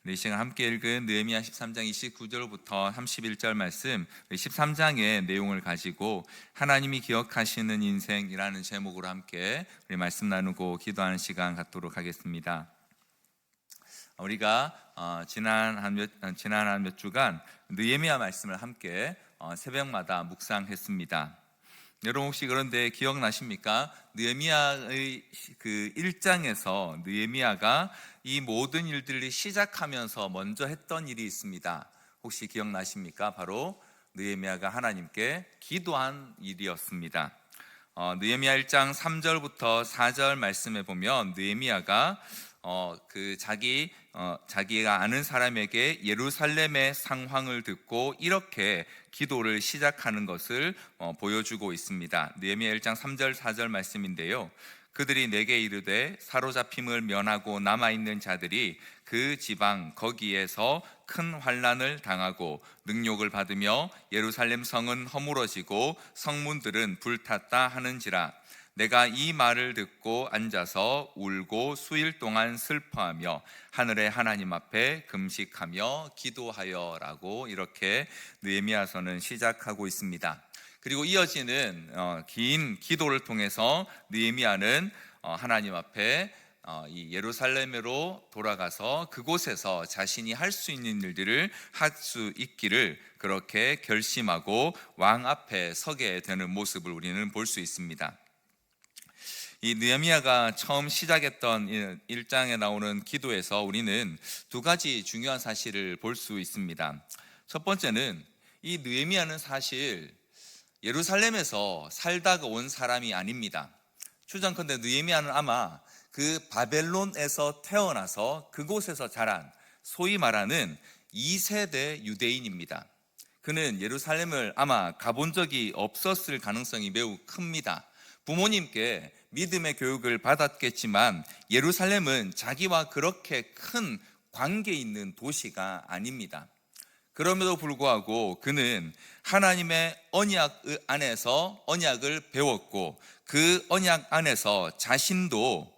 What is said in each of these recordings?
우리 이 시간 함께 읽은 느헤미야 13장 29절부터 31절 말씀, 13장의 내용을 가지고 하나님이 기억하시는 인생이라는 제목으로 함께 우리 말씀 나누고 기도하는 시간 갖도록 하겠습니다. 우리가 지난 한 몇 주간 느헤미야 말씀을 함께 새벽마다 묵상했습니다. 여러분 혹시 그런데 기억나십니까? 느헤미야의 그 1장에서 느헤미야가 이 모든 일들을 시작하면서 먼저 했던 일이 있습니다. 혹시 기억나십니까? 바로 느헤미야가 하나님께 기도한 일이었습니다. 느헤미야 1장 3절부터 4절 말씀에 보면 느헤미야가 자기가 아는 사람에게 예루살렘의 상황을 듣고 이렇게 기도를 시작하는 것을 보여주고 있습니다. 느헤미야 1장 3절 4절 말씀인데요, 그들이 내게 이르되 사로잡힘을 면하고 남아있는 자들이 그 지방 거기에서 큰 환난을 당하고 능욕을 받으며 예루살렘 성은 허물어지고 성문들은 불탔다 하는지라. 내가 이 말을 듣고 앉아서 울고 수일 동안 슬퍼하며 하늘의 하나님 앞에 금식하며 기도하여 라고 이렇게 느헤미야서는 시작하고 있습니다. 그리고 이어지는 긴 기도를 통해서 느헤미야는 하나님 앞에 이 예루살렘으로 돌아가서 그곳에서 자신이 할 수 있는 일들을 할 수 있기를 그렇게 결심하고 왕 앞에 서게 되는 모습을 우리는 볼 수 있습니다. 이 느헤미야가 처음 시작했던 1장에 나오는 기도에서 우리는 두 가지 중요한 사실을 볼 수 있습니다. 첫 번째는 이 느헤미야는 사실 예루살렘에서 살다가 온 사람이 아닙니다. 추정컨대 느헤미야는 아마 그 바벨론에서 태어나서 그곳에서 자란 소위 말하는 2세대 유대인입니다. 그는 예루살렘을 아마 가본 적이 없었을 가능성이 매우 큽니다. 부모님께 믿음의 교육을 받았겠지만 예루살렘은 자기와 그렇게 큰 관계 있는 도시가 아닙니다. 그럼에도 불구하고 그는 하나님의 언약 안에서 언약을 배웠고 그 언약 안에서 자신도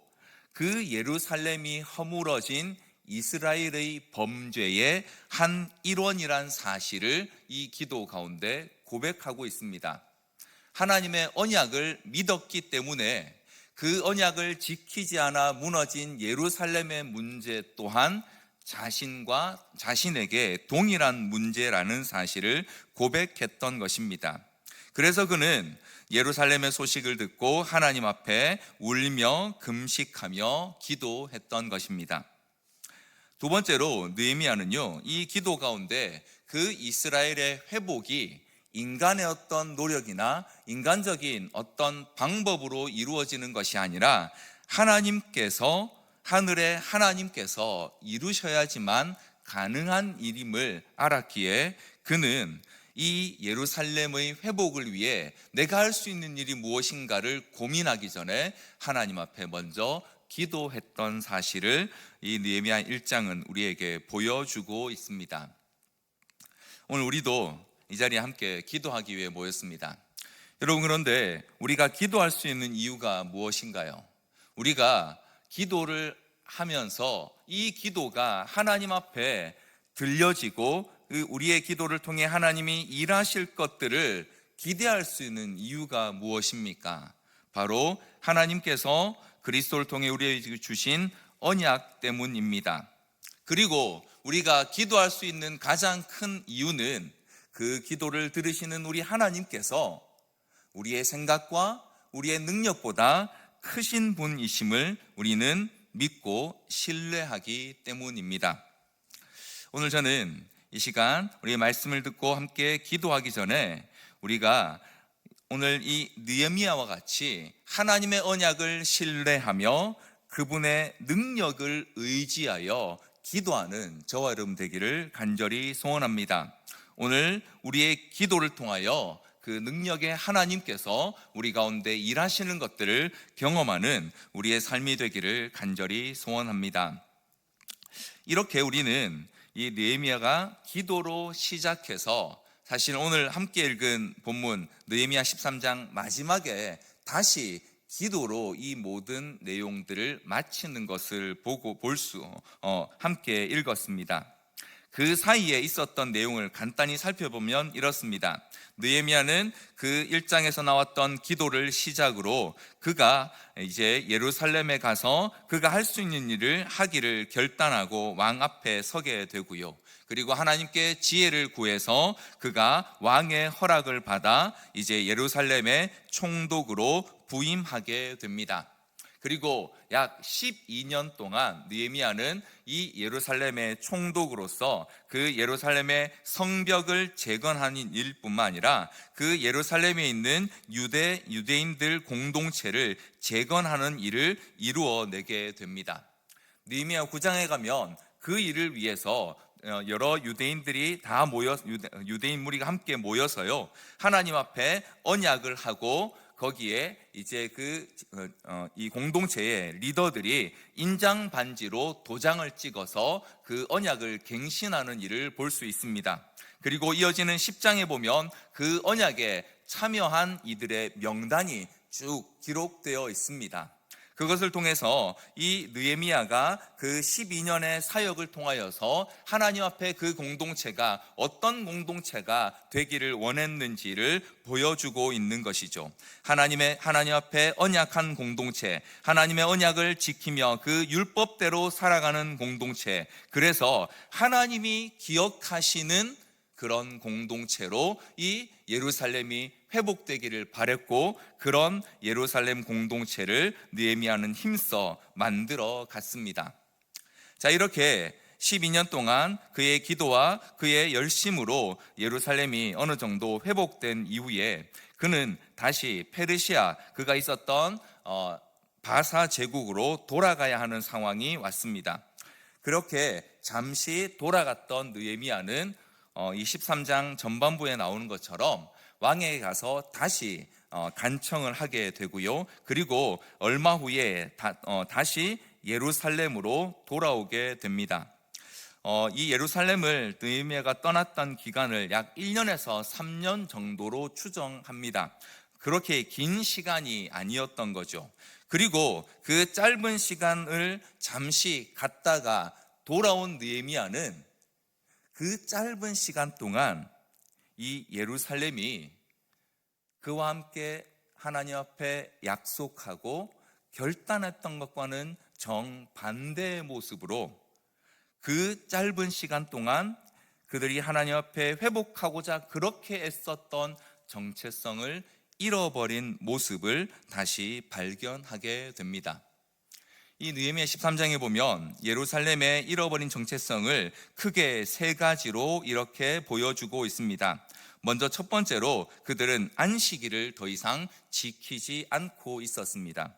그 예루살렘이 허물어진 이스라엘의 범죄의 한 일원이란 사실을 이 기도 가운데 고백하고 있습니다. 하나님의 언약을 믿었기 때문에 그 언약을 지키지 않아 무너진 예루살렘의 문제 또한 자신에게 동일한 문제라는 사실을 고백했던 것입니다. 그래서 그는 예루살렘의 소식을 듣고 하나님 앞에 울며 금식하며 기도했던 것입니다. 두 번째로 느헤미야는요, 이 기도 가운데 그 이스라엘의 회복이 인간의 어떤 노력이나 인간적인 어떤 방법으로 이루어지는 것이 아니라 하늘의 하나님께서 이루셔야지만 가능한 일임을 알았기에 그는 이 예루살렘의 회복을 위해 내가 할 수 있는 일이 무엇인가를 고민하기 전에 하나님 앞에 먼저 기도했던 사실을 이 느헤미야 1장은 우리에게 보여주고 있습니다. 오늘 우리도 이 자리에 함께 기도하기 위해 모였습니다. 여러분, 그런데 우리가 기도할 수 있는 이유가 무엇인가요? 우리가 기도를 하면서 이 기도가 하나님 앞에 들려지고 우리의 기도를 통해 하나님이 일하실 것들을 기대할 수 있는 이유가 무엇입니까? 바로 하나님께서 그리스도를 통해 우리에게 주신 언약 때문입니다. 그리고 우리가 기도할 수 있는 가장 큰 이유는 그 기도를 들으시는 우리 하나님께서 우리의 생각과 우리의 능력보다 크신 분이심을 우리는 믿고 신뢰하기 때문입니다. 오늘 저는 이 시간 우리의 말씀을 듣고 함께 기도하기 전에 우리가 오늘 이 느헤미야와 같이 하나님의 언약을 신뢰하며 그분의 능력을 의지하여 기도하는 저와 여러분 되기를 간절히 소원합니다. 오늘 우리의 기도를 통하여 그 능력의 하나님께서 우리 가운데 일하시는 것들을 경험하는 우리의 삶이 되기를 간절히 소원합니다. 이렇게 우리는 이 느헤미야가 기도로 시작해서 사실 오늘 함께 읽은 본문 느헤미야 13장 마지막에 다시 기도로 이 모든 내용들을 마치는 것을 함께 읽었습니다. 그 사이에 있었던 내용을 간단히 살펴보면 이렇습니다. 느헤미야는 그 1장에서 나왔던 기도를 시작으로 그가 이제 예루살렘에 가서 그가 할 수 있는 일을 하기를 결단하고 왕 앞에 서게 되고요. 그리고 하나님께 지혜를 구해서 그가 왕의 허락을 받아 이제 예루살렘의 총독으로 부임하게 됩니다. 그리고 약 12년 동안 느헤미야는 이 예루살렘의 총독으로서 그 예루살렘의 성벽을 재건하는 일뿐만 아니라 그 예루살렘에 있는 유대인들 공동체를 재건하는 일을 이루어내게 됩니다. 느헤미야 9장에 가면 그 일을 위해서 여러 유대인들이 다 유대인 무리가 함께 모여서요, 하나님 앞에 언약을 하고 거기에 이제 이 공동체의 리더들이 인장 반지로 도장을 찍어서 그 언약을 갱신하는 일을 볼 수 있습니다. 그리고 이어지는 10장에 보면 그 언약에 참여한 이들의 명단이 쭉 기록되어 있습니다. 그것을 통해서 이 느헤미야가 그 12년의 사역을 통하여서 하나님 앞에 그 공동체가 어떤 공동체가 되기를 원했는지를 보여주고 있는 것이죠. 하나님 앞에 언약한 공동체, 하나님의 언약을 지키며 그 율법대로 살아가는 공동체, 그래서 하나님이 기억하시는 그런 공동체로 이 예루살렘이 회복되기를 바랬고, 그런 예루살렘 공동체를 느헤미야는 힘써 만들어 갔습니다. 자, 이렇게 12년 동안 그의 기도와 그의 열심으로 예루살렘이 어느 정도 회복된 이후에 그는 다시 페르시아, 그가 있었던 바사 제국으로 돌아가야 하는 상황이 왔습니다. 그렇게 잠시 돌아갔던 느헤미야는 이 13장 전반부에 나오는 것처럼 왕에게 가서 다시 간청을 하게 되고요. 그리고 얼마 후에 다시 예루살렘으로 돌아오게 됩니다. 이 예루살렘을 느헤미야가 떠났던 기간을 약 1년에서 3년 정도로 추정합니다. 그렇게 긴 시간이 아니었던 거죠. 그리고 그 짧은 시간을 잠시 갔다가 돌아온 느헤미야는 그 짧은 시간 동안 이 예루살렘이 그와 함께 하나님 앞에 약속하고 결단했던 것과는 정반대의 모습으로 그 짧은 시간 동안 그들이 하나님 앞에 회복하고자 그렇게 애썼던 정체성을 잃어버린 모습을 다시 발견하게 됩니다. 이 느헤미야 13장에 보면 예루살렘의 잃어버린 정체성을 크게 세 가지로 이렇게 보여주고 있습니다. 먼저 첫 번째로 그들은 안식일을 더 이상 지키지 않고 있었습니다.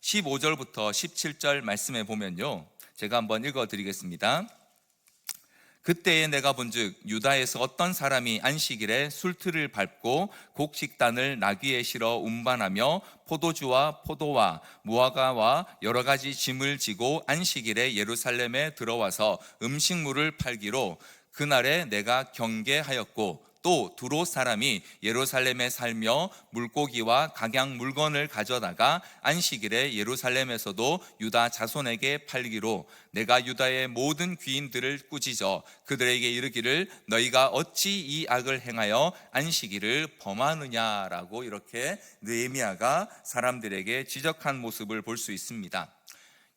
15절부터 17절 말씀에 보면요, 제가 한번 읽어드리겠습니다. 그때에 내가 본즉 유다에서 어떤 사람이 안식일에 술틀을 밟고 곡식단을 나귀에 실어 운반하며 포도주와 포도와 무화과와 여러 가지 짐을 지고 안식일에 예루살렘에 들어와서 음식물을 팔기로 그날에 내가 경계하였고, 또 두로 사람이 예루살렘에 살며 물고기와 각양 물건을 가져다가 안식일에 예루살렘에서도 유다 자손에게 팔기로 내가 유다의 모든 귀인들을 꾸짖어 그들에게 이르기를 너희가 어찌 이 악을 행하여 안식일을 범하느냐라고 이렇게 느헤미야가 사람들에게 지적한 모습을 볼 수 있습니다.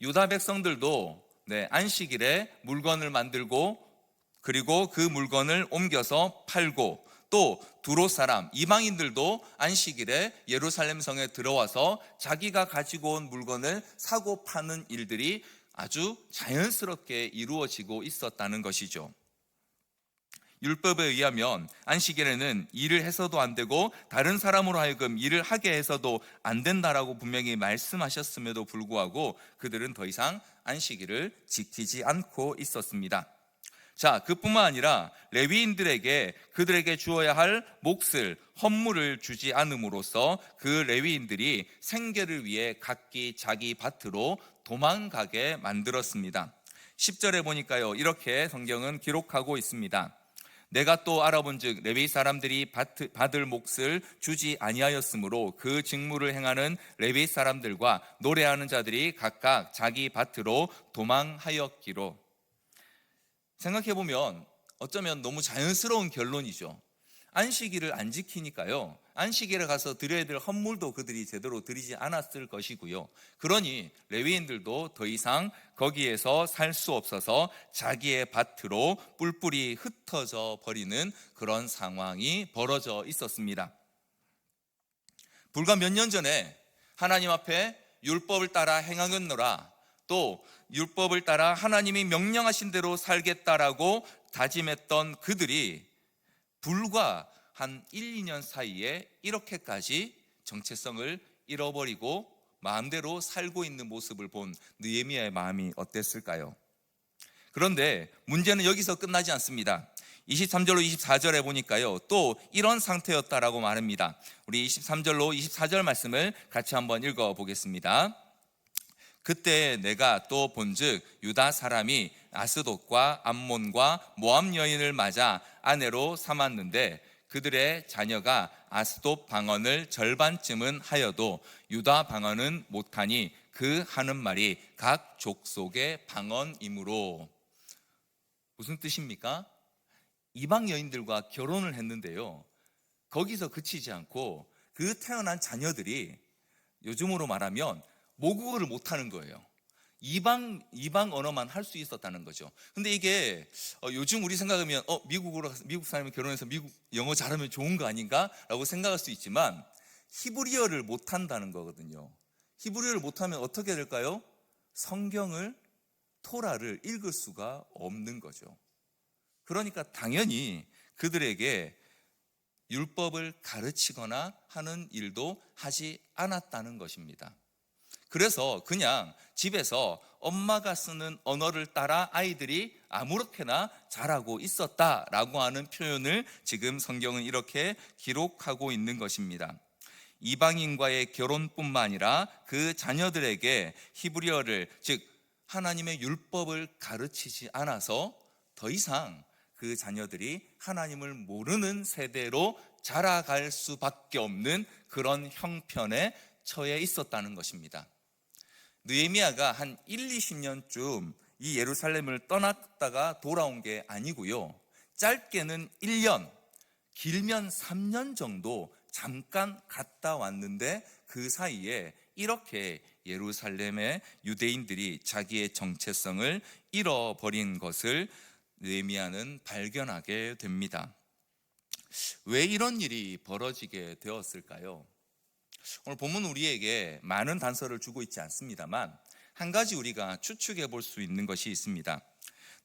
유다 백성들도 안식일에 물건을 만들고 그리고 그 물건을 옮겨서 팔고, 또 두로 사람 이방인들도 안식일에 예루살렘 성에 들어와서 자기가 가지고 온 물건을 사고 파는 일들이 아주 자연스럽게 이루어지고 있었다는 것이죠. 율법에 의하면 안식일에는 일을 해서도 안 되고 다른 사람으로 하여금 일을 하게 해서도 안 된다라고 분명히 말씀하셨음에도 불구하고 그들은 더 이상 안식일을 지키지 않고 있었습니다. 자, 그뿐만 아니라 레위인들에게 그들에게 주어야 할 몫을, 헌물을 주지 않음으로써 그 레위인들이 생계를 위해 각기 자기 밭으로 도망가게 만들었습니다. 10절에 보니까요, 이렇게 성경은 기록하고 있습니다. 내가 또 알아본즉 레위 사람들이 받을 몫을 주지 아니하였으므로 그 직무를 행하는 레위 사람들과 노래하는 자들이 각각 자기 밭으로 도망하였기로. 생각해보면 어쩌면 너무 자연스러운 결론이죠. 안식일을 안 지키니까요, 안식일에 가서 드려야 될 헌물도 그들이 제대로 드리지 않았을 것이고요. 그러니 레위인들도 더 이상 거기에서 살 수 없어서 자기의 밭으로 뿔뿔이 흩어져 버리는 그런 상황이 벌어져 있었습니다. 불과 몇 년 전에 하나님 앞에 율법을 따라 행하겠노라, 또 율법을 따라 하나님이 명령하신 대로 살겠다라고 다짐했던 그들이 불과 한 1, 2년 사이에 이렇게까지 정체성을 잃어버리고 마음대로 살고 있는 모습을 본 느헤미야의 마음이 어땠을까요? 그런데 문제는 여기서 끝나지 않습니다. 23절로 24절에 보니까요, 또 이런 상태였다라고 말합니다. 우리 23절로 24절 말씀을 같이 한번 읽어보겠습니다. 그때 내가 또 본즉 유다 사람이 아스돗과 암몬과 모압 여인을 맞아 아내로 삼았는데 그들의 자녀가 아스돗 방언을 절반쯤은 하여도 유다 방언은 못하니 그 하는 말이 각 족속의 방언이므로. 무슨 뜻입니까? 이방 여인들과 결혼을 했는데요, 거기서 그치지 않고 그 태어난 자녀들이 요즘으로 말하면 모국어를 못하는 거예요. 이방 언어만 할 수 있었다는 거죠. 근데 이게 요즘 우리 생각하면 미국 사람이 결혼해서 미국 영어 잘하면 좋은 거 아닌가? 라고 생각할 수 있지만 히브리어를 못한다는 거거든요. 히브리어를 못하면 어떻게 될까요? 성경을, 토라를 읽을 수가 없는 거죠. 그러니까 당연히 그들에게 율법을 가르치거나 하는 일도 하지 않았다는 것입니다. 그래서 그냥 집에서 엄마가 쓰는 언어를 따라 아이들이 아무렇게나 자라고 있었다라고 하는 표현을 지금 성경은 이렇게 기록하고 있는 것입니다. 이방인과의 결혼뿐만 아니라 그 자녀들에게 히브리어를, 즉 하나님의 율법을 가르치지 않아서 더 이상 그 자녀들이 하나님을 모르는 세대로 자라갈 수밖에 없는 그런 형편에 처해 있었다는 것입니다. 느헤미야가 한 1, 20년쯤 이 예루살렘을 떠났다가 돌아온 게 아니고요, 짧게는 1년, 길면 3년 정도 잠깐 갔다 왔는데 그 사이에 이렇게 예루살렘의 유대인들이 자기의 정체성을 잃어버린 것을 느헤미야는 발견하게 됩니다. 왜 이런 일이 벌어지게 되었을까요? 오늘 본문은 우리에게 많은 단서를 주고 있지 않습니다만 한 가지 우리가 추측해 볼 수 있는 것이 있습니다.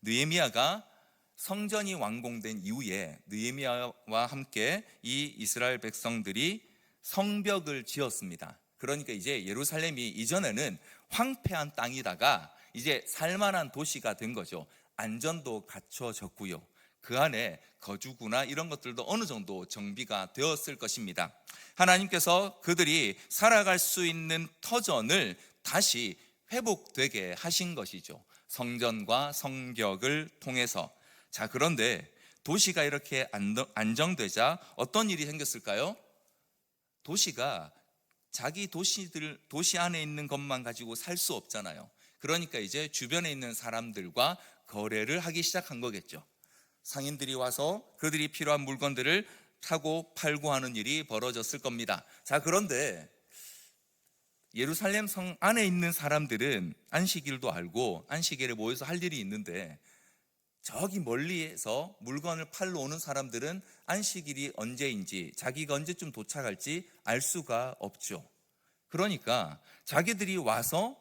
느헤미야가 성전이 완공된 이후에 느헤미야와 함께 이 이스라엘 백성들이 성벽을 지었습니다. 그러니까 이제 예루살렘이 이전에는 황폐한 땅이다가 이제 살만한 도시가 된 거죠. 안전도 갖춰졌고요, 그 안에 거주구나 이런 것들도 어느 정도 정비가 되었을 것입니다. 하나님께서 그들이 살아갈 수 있는 터전을 다시 회복되게 하신 것이죠, 성전과 성벽을 통해서. 자, 그런데 도시가 이렇게 안정되자 어떤 일이 생겼을까요? 도시가 자기 도시 안에 있는 것만 가지고 살 수 없잖아요. 그러니까 이제 주변에 있는 사람들과 거래를 하기 시작한 거겠죠. 상인들이 와서 그들이 필요한 물건들을 사고 팔고 하는 일이 벌어졌을 겁니다. 자, 그런데 예루살렘 성 안에 있는 사람들은 안식일도 알고 안식일에 모여서 할 일이 있는데 저기 멀리에서 물건을 팔러 오는 사람들은 안식일이 언제인지, 자기가 언제쯤 도착할지 알 수가 없죠. 그러니까 자기들이 와서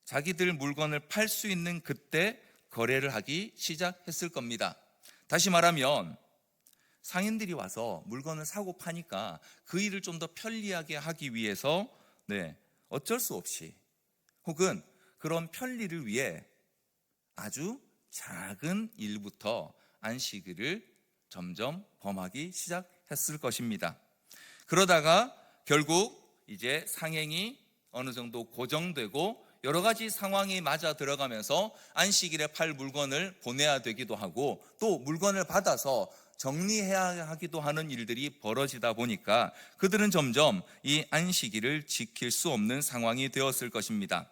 자기들 물건을 팔 수 있는 그때 거래를 하기 시작했을 겁니다. 다시 말하면 상인들이 와서 물건을 사고 파니까 그 일을 좀 더 편리하게 하기 위해서 어쩔 수 없이, 혹은 그런 편리를 위해 아주 작은 일부터 안식일을 점점 범하기 시작했을 것입니다. 그러다가 결국 이제 상행이 어느 정도 고정되고 여러 가지 상황이 맞아 들어가면서 안식일에 팔 물건을 보내야 되기도 하고, 또 물건을 받아서 정리해야 하기도 하는 일들이 벌어지다 보니까 그들은 점점 이 안식일을 지킬 수 없는 상황이 되었을 것입니다.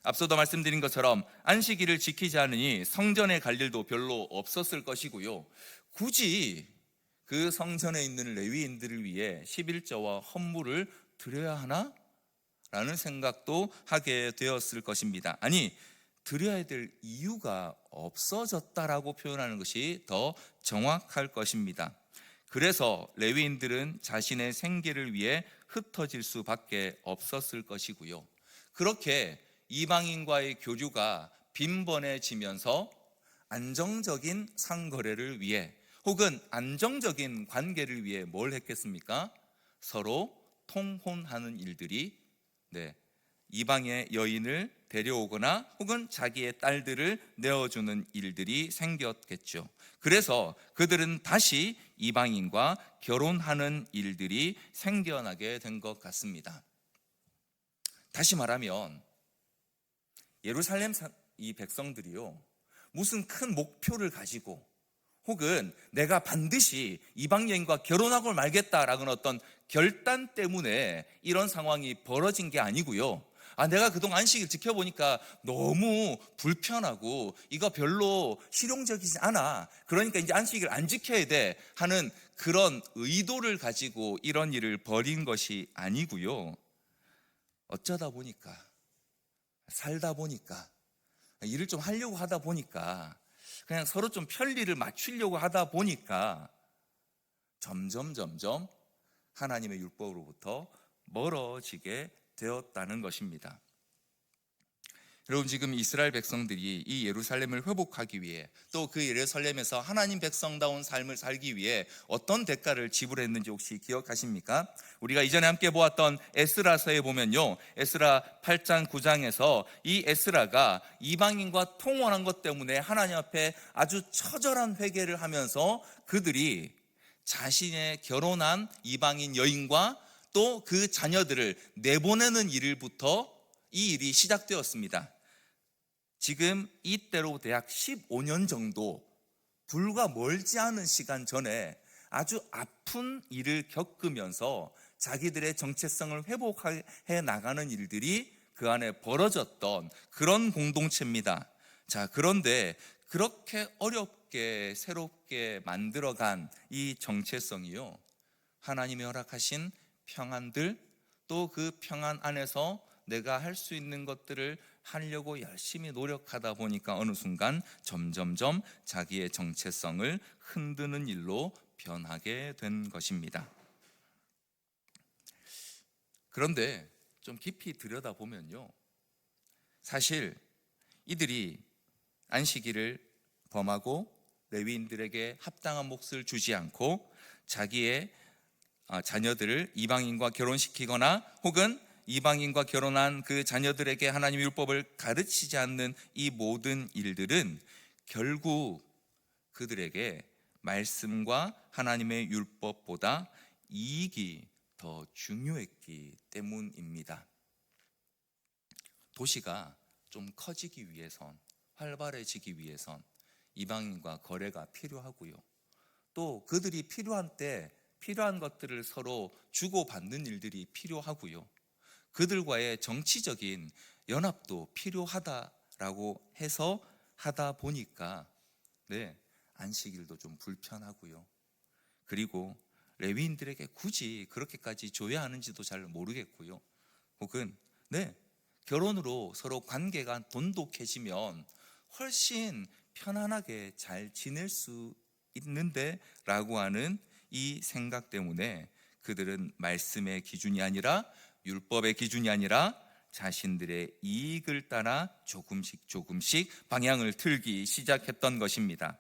앞서도 말씀드린 것처럼 안식일을 지키지 않으니 성전에 갈 일도 별로 없었을 것이고요. 굳이 그 성전에 있는 레위인들을 위해 11조와 헌물을 드려야 하나? 라는 생각도 하게 되었을 것입니다. 아니, 드려야 될 이유가 없어졌다라고 표현하는 것이 더 정확할 것입니다. 그래서 레위인들은 자신의 생계를 위해 흩어질 수밖에 없었을 것이고요. 그렇게 이방인과의 교류가 빈번해지면서 안정적인 상거래를 위해 혹은 안정적인 관계를 위해 뭘 했겠습니까? 서로 통혼하는 일들이 이방의 여인을 데려오거나 혹은 자기의 딸들을 내어주는 일들이 생겼겠죠. 그래서 그들은 다시 이방인과 결혼하는 일들이 생겨나게 된 것 같습니다. 다시 말하면 예루살렘 이 백성들이요, 무슨 큰 목표를 가지고 혹은 내가 반드시 이방 여인과 결혼하고 말겠다라는 어떤 결단 때문에 이런 상황이 벌어진 게 아니고요. 내가 그동안 안식일 지켜보니까 너무 불편하고 이거 별로 실용적이지 않아. 그러니까 이제 안식일 안 지켜야 돼 하는 그런 의도를 가지고 이런 일을 벌인 것이 아니고요. 어쩌다 보니까, 살다 보니까, 일을 좀 하려고 하다 보니까, 그냥 서로 좀 편리를 맞추려고 하다 보니까 점점 하나님의 율법으로부터 멀어지게 되었다는 것입니다. 여러분, 지금 이스라엘 백성들이 이 예루살렘을 회복하기 위해 또 그 예루살렘에서 하나님 백성다운 삶을 살기 위해 어떤 대가를 지불했는지 혹시 기억하십니까? 우리가 이전에 함께 보았던 에스라서에 보면요, 에스라 8장 9장에서 이 에스라가 이방인과 통혼한 것 때문에 하나님 앞에 아주 처절한 회개를 하면서 그들이 자신의 결혼한 이방인 여인과 또 그 자녀들을 내보내는 일부터 이 일이 시작되었습니다. 지금 이때로 대략 15년 정도, 불과 멀지 않은 시간 전에 아주 아픈 일을 겪으면서 자기들의 정체성을 회복해 나가는 일들이 그 안에 벌어졌던 그런 공동체입니다. 자, 그런데 그렇게 어렵게 새롭게 만들어간 이 정체성이요, 하나님이 허락하신 평안들, 또 그 평안 안에서 내가 할 수 있는 것들을 하려고 열심히 노력하다 보니까 어느 순간 점점점 자기의 정체성을 흔드는 일로 변하게 된 것입니다. 그런데 좀 깊이 들여다보면요, 사실 이들이 안식일을 범하고 레위인들에게 합당한 몫을 주지 않고 자기의 자녀들을 이방인과 결혼시키거나 혹은 이방인과 결혼한 그 자녀들에게 하나님의 율법을 가르치지 않는 이 모든 일들은 결국 그들에게 말씀과 하나님의 율법보다 이익이 더 중요했기 때문입니다. 도시가 좀 커지기 위해선, 활발해지기 위해선 이방인과 거래가 필요하고요, 또 그들이 필요한 때 필요한 것들을 서로 주고받는 일들이 필요하고요, 그들과의 정치적인 연합도 필요하다라고 해서 하다 보니까 안식일도 좀 불편하고요, 그리고 레위인들에게 굳이 그렇게까지 줘야 하는지도 잘 모르겠고요, 혹은 결혼으로 서로 관계가 돈독해지면 훨씬 편안하게 잘 지낼 수 있는데 라고 하는 이 생각 때문에 그들은 말씀의 기준이 아니라, 율법의 기준이 아니라 자신들의 이익을 따라 조금씩 방향을 틀기 시작했던 것입니다.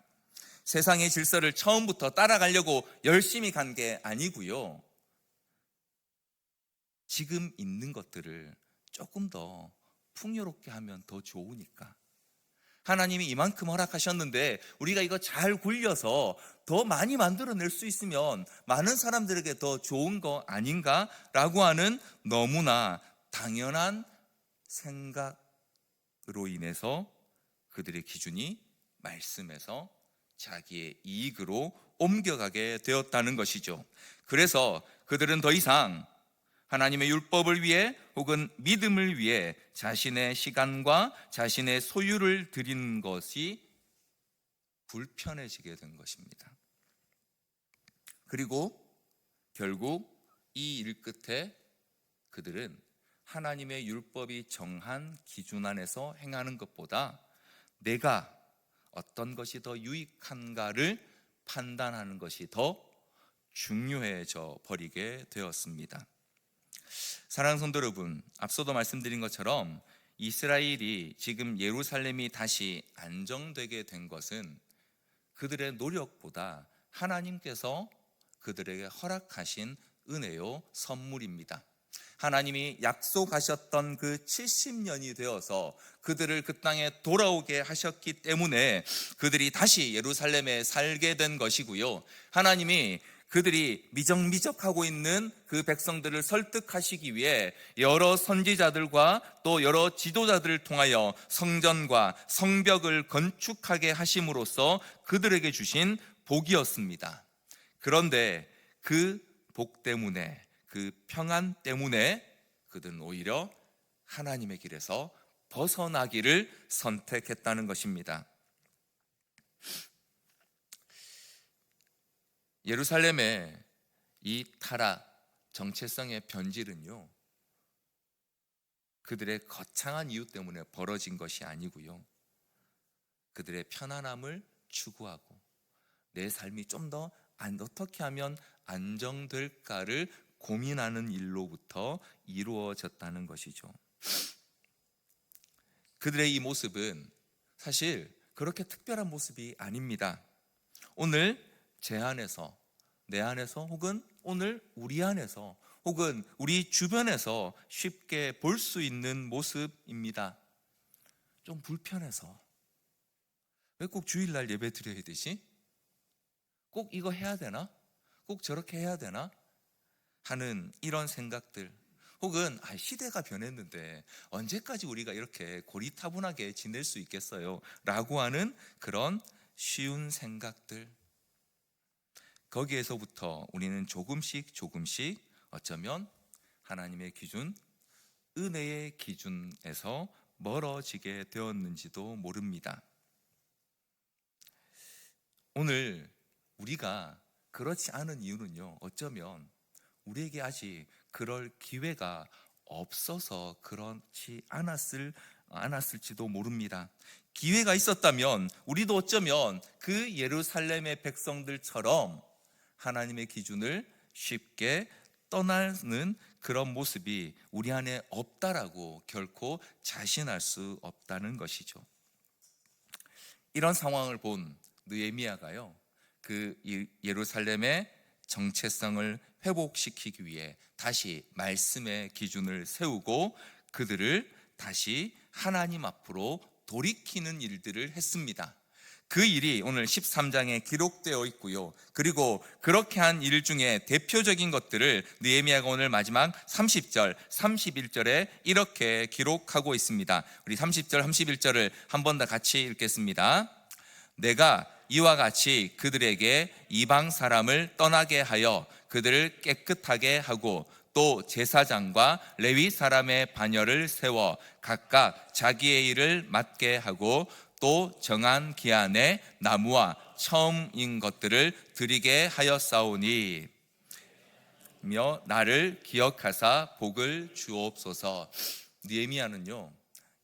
세상의 질서를 처음부터 따라가려고 열심히 간 게 아니고요, 지금 있는 것들을 조금 더 풍요롭게 하면 더 좋으니까, 하나님이 이만큼 허락하셨는데 우리가 이거 잘 굴려서 더 많이 만들어낼 수 있으면 많은 사람들에게 더 좋은 거 아닌가라고 하는 너무나 당연한 생각으로 인해서 그들의 기준이 말씀에서 자기의 이익으로 옮겨가게 되었다는 것이죠. 그래서 그들은 더 이상 하나님의 율법을 위해 혹은 믿음을 위해 자신의 시간과 자신의 소유를 드리는 것이 불편해지게 된 것입니다. 그리고 결국 이 일 끝에 그들은 하나님의 율법이 정한 기준 안에서 행하는 것보다 내가 어떤 것이 더 유익한가를 판단하는 것이 더 중요해져 버리게 되었습니다. 사랑하는 성도 여러분, 앞서도 말씀드린 것처럼 이스라엘이 지금 예루살렘이 다시 안정되게 된 것은 그들의 노력보다 하나님께서 그들에게 허락하신 은혜요 선물입니다. 하나님이 약속하셨던 그 70년이 되어서 그들을 그 땅에 돌아오게 하셨기 때문에 그들이 다시 예루살렘에 살게 된 것이고요, 하나님이 그들이 미적미적하고 있는 그 백성들을 설득하시기 위해 여러 선지자들과 또 여러 지도자들을 통하여 성전과 성벽을 건축하게 하심으로써 그들에게 주신 복이었습니다. 그런데 그 복 때문에, 그 평안 때문에 그들은 오히려 하나님의 길에서 벗어나기를 선택했다는 것입니다. 예루살렘의 이 타락, 정체성의 변질은요, 그들의 거창한 이유 때문에 벌어진 것이 아니고요, 그들의 편안함을 추구하고 내 삶이 좀 더 어떻게 하면 안정될까를 고민하는 일로부터 이루어졌다는 것이죠. 그들의 이 모습은 사실 그렇게 특별한 모습이 아닙니다. 오늘 제 안에서, 내 안에서, 혹은 오늘 우리 안에서, 혹은 우리 주변에서 쉽게 볼 수 있는 모습입니다. 좀 불편해서, 왜 꼭 주일날 예배 드려야 되지? 꼭 이거 해야 되나? 꼭 저렇게 해야 되나? 하는 이런 생각들, 혹은 시대가 변했는데 언제까지 우리가 이렇게 고리타분하게 지낼 수 있겠어요? 라고 하는 그런 쉬운 생각들, 거기에서부터 우리는 조금씩 어쩌면 하나님의 기준, 은혜의 기준에서 멀어지게 되었는지도 모릅니다. 오늘 우리가 그렇지 않은 이유는요, 어쩌면 우리에게 아직 그럴 기회가 없어서 그렇지 않았을지도 모릅니다. 기회가 있었다면 우리도 어쩌면 그 예루살렘의 백성들처럼 하나님의 기준을 쉽게 떠나는 그런 모습이 우리 안에 없다라고 결코 자신할 수 없다는 것이죠. 이런 상황을 본 느헤미야가요, 그 예루살렘의 정체성을 회복시키기 위해 다시 말씀의 기준을 세우고 그들을 다시 하나님 앞으로 돌이키는 일들을 했습니다. 그 일이 오늘 13장에 기록되어 있고요, 그리고 그렇게 한 일 중에 대표적인 것들을 느헤미야가 오늘 마지막 30절, 31절에 이렇게 기록하고 있습니다. 우리 30절, 31절을 한 번 더 같이 읽겠습니다. 내가 이와 같이 그들에게 이방 사람을 떠나게 하여 그들을 깨끗하게 하고 또 제사장과 레위 사람의 반열을 세워 각각 자기의 일을 맡게 하고 또 정한 기한에 나무와 처음인 것들을 드리게 하였사오니 며 나를 기억하사 복을 주옵소서. 느헤미야는요,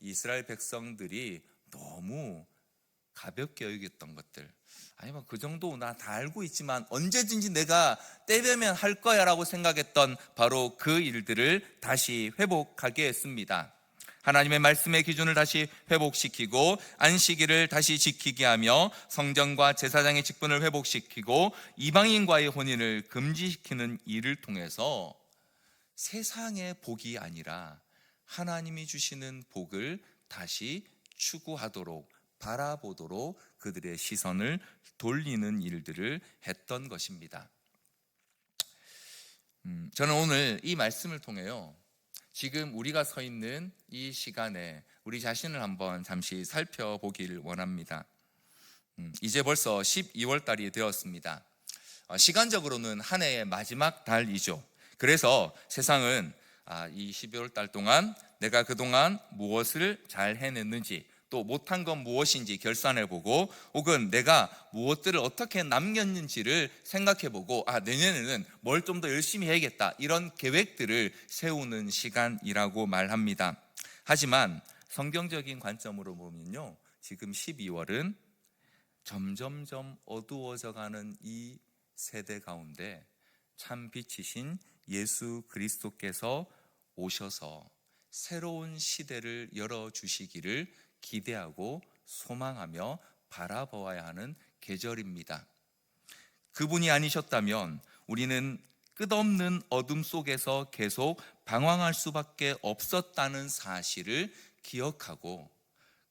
이스라엘 백성들이 너무 가볍게 여겼던 것들, 아니면 그 정도 나 다 알고 있지만 언제든지 내가 때되면 할 거야 라고 생각했던 바로 그 일들을 다시 회복하게 했습니다. 하나님의 말씀의 기준을 다시 회복시키고 안식일을 다시 지키게 하며 성전과 제사장의 직분을 회복시키고 이방인과의 혼인을 금지시키는 일을 통해서 세상의 복이 아니라 하나님이 주시는 복을 다시 추구하도록, 바라보도록 그들의 시선을 돌리는 일들을 했던 것입니다. 저는 오늘 이 말씀을 통해요, 지금 우리가 서 있는 이 시간에 우리 자신을 한번 잠시 살펴보길 원합니다. 이제 벌써 12월 달이 되었습니다. 시간적으로는 한 해의 마지막 달이죠. 그래서 세상은 이 12월 달 동안 내가 그동안 무엇을 잘 해냈는지, 또 못한 건 무엇인지 결산해보고, 혹은 내가 무엇들을 어떻게 남겼는지를 생각해보고, 내년에는 뭘 좀 더 열심히 해야겠다, 이런 계획들을 세우는 시간이라고 말합니다. 하지만 성경적인 관점으로 보면요, 지금 12월은 점점점 어두워져가는 이 세대 가운데 참 빛이신 예수 그리스도께서 오셔서 새로운 시대를 열어주시기를 기대하고 소망하며 바라보아야 하는 계절입니다. 그분이 아니셨다면 우리는 끝없는 어둠 속에서 계속 방황할 수밖에 없었다는 사실을 기억하고,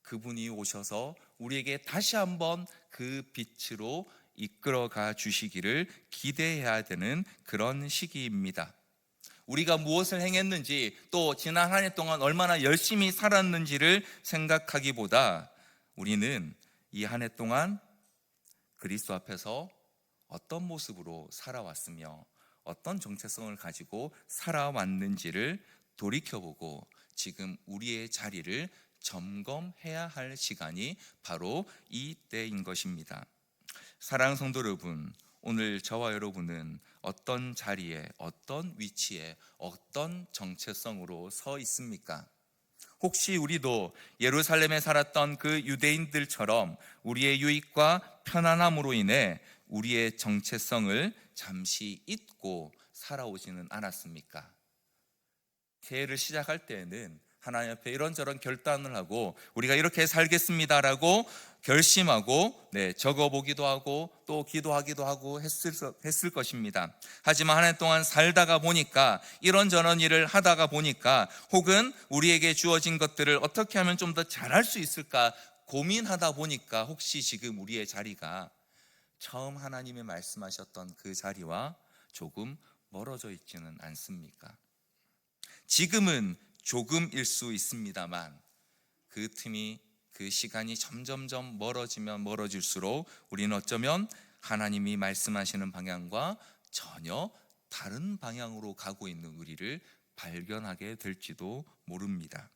그분이 오셔서 우리에게 다시 한번 그 빛으로 이끌어가 주시기를 기대해야 되는 그런 시기입니다. 우리가 무엇을 행했는지, 또 지난 한 해 동안 얼마나 열심히 살았는지를 생각하기보다 우리는 이 한 해 동안 그리스도 앞에서 어떤 모습으로 살아왔으며 어떤 정체성을 가지고 살아왔는지를 돌이켜보고 지금 우리의 자리를 점검해야 할 시간이 바로 이때인 것입니다. 사랑하는 성도 여러분, 오늘 저와 여러분은 어떤 자리에, 어떤 위치에, 어떤 정체성으로 서 있습니까? 혹시 우리도 예루살렘에 살았던 그 유대인들처럼 우리의 유익과 편안함으로 인해 우리의 정체성을 잠시 잊고 살아오지는 않았습니까? 새해를 시작할 때에는 하나님 앞에 이런저런 결단을 하고 우리가 이렇게 살겠습니다라고 결심하고 적어보기도 하고 또 기도하기도 하고 했을 것입니다. 하지만 한 해 동안 살다가 보니까, 이런저런 일을 하다가 보니까, 혹은 우리에게 주어진 것들을 어떻게 하면 좀 더 잘할 수 있을까 고민하다 보니까, 혹시 지금 우리의 자리가 처음 하나님이 말씀하셨던 그 자리와 조금 멀어져 있지는 않습니까? 지금은 조금일 수 있습니다만 그 시간이 점점점 멀어지면 멀어질수록 우리는 어쩌면 하나님이 말씀하시는 방향과 전혀 다른 방향으로 가고 있는 우리를 발견하게 될지도 모릅니다.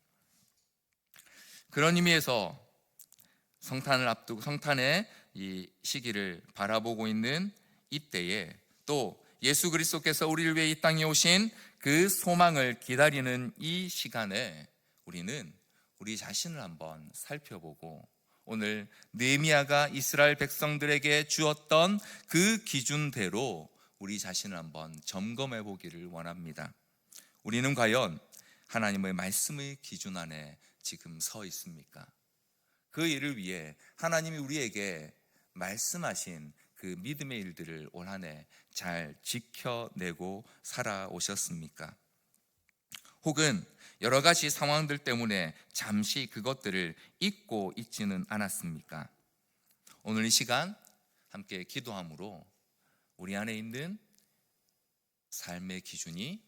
그런 의미에서 성탄을 앞두고 성탄의 이 시기를 바라보고 있는 이때에, 또 예수 그리스도께서 우리를 위해 이 땅에 오신 그 소망을 기다리는 이 시간에 우리는 우리 자신을 한번 살펴보고, 오늘 느헤미야가 이스라엘 백성들에게 주었던 그 기준대로 우리 자신을 한번 점검해 보기를 원합니다. 우리는 과연 하나님의 말씀의 기준 안에 지금 서 있습니까? 그 일을 위해 하나님이 우리에게 말씀하신 그 믿음의 일들을 올 한 해 잘 지켜내고 살아오셨습니까? 혹은 여러 가지 상황들 때문에 잠시 그것들을 잊고 있지는 않았습니까? 오늘 이 시간 함께 기도함으로 우리 안에 있는 삶의 기준이,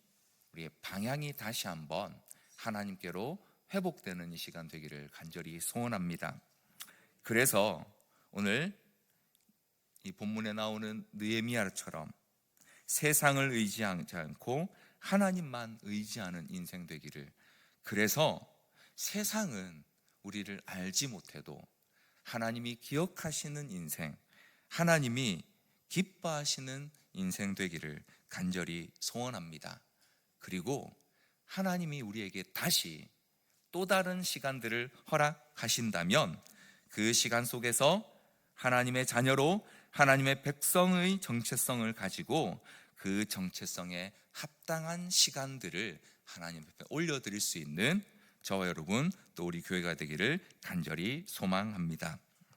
우리의 방향이 다시 한번 하나님께로 회복되는 이 시간 되기를 간절히 소원합니다. 그래서 오늘 이 본문에 나오는 느헤미야처럼 세상을 의지하지 않고 하나님만 의지하는 인생 되기를, 그래서 세상은 우리를 알지 못해도 하나님이 기억하시는 인생, 하나님이 기뻐하시는 인생 되기를 간절히 소원합니다. 그리고 하나님이 우리에게 다시 또 다른 시간들을 허락하신다면 그 시간 속에서 하나님의 자녀로 하나님의 백성의 정체성을 가지고 그 정체성에 합당한 시간들을 하나님 앞에 올려드릴 수 있는 저와 여러분, 또 우리 교회가 되기를 간절히 소망합니다.